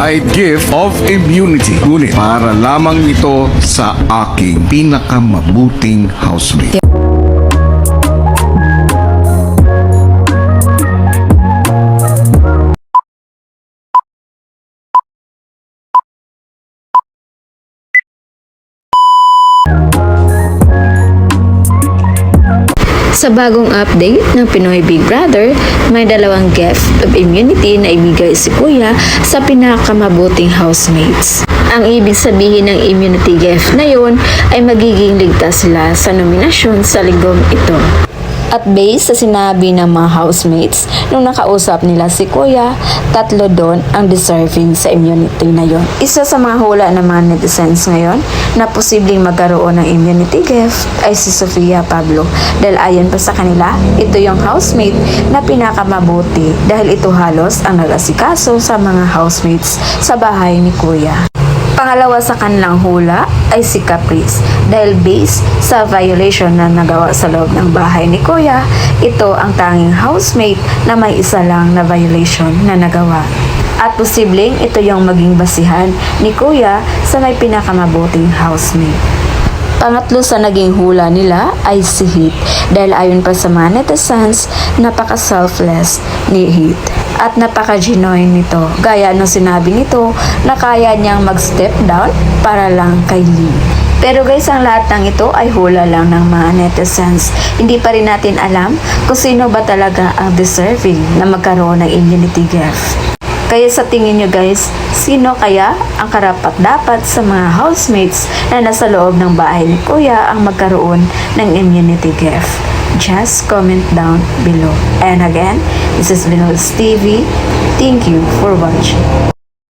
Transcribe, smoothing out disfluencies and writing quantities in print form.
ay gift of immunity. Ngunit para lamang ito sa aking pinakamabuting housemate. Sa bagong update ng Pinoy Big Brother, may dalawang gift of immunity na ibigay si Kuya sa pinakamabuting housemates. Ang ibig sabihin ng immunity gift na yun ay magiging ligtas sila sa nominasyon sa linggong ito. At based sa sinabi ng mga housemates, nung nakausap nila si Kuya, 3 doon ang deserving sa immunity na yon. Isa sa mga hula ng mga netizens ngayon na posibleng magkaroon ng immunity gift ay si Sofia Pablo. Dahil ayon pa sa kanila, ito yung housemate na pinakamabuti dahil ito halos ang nag-asikaso sa mga housemates sa bahay ni Kuya. Pangalawa sa kanilang hula ay si Caprice dahil based sa violation na nagawa sa loob ng bahay ni Kuya, ito ang tanging housemate na may isa lang na violation na nagawa. At posibleng ito yung maging basihan ni Kuya sa may pinakamabuting housemate. Pangatlo sa naging hula nila ay si Heath dahil ayon pa sa mga netizens, napaka-selfless ni Heath at napaka-genuine nito. Gaya nung sinabi nito na kaya niyang mag-step down para lang kay Lee. Pero guys, ang lahat ng ito ay hula lang ng mga netizens. Hindi pa rin natin alam kung sino ba talaga ang deserving na magkaroon ng immunity gift. Kaya sa tingin nyo guys, sino kaya ang karapat-dapat sa mga housemates na nasa loob ng bahay ni Kuya ang magkaroon ng immunity gift? Just comment down below. And again, this is Vinol's TV. Thank you for watching.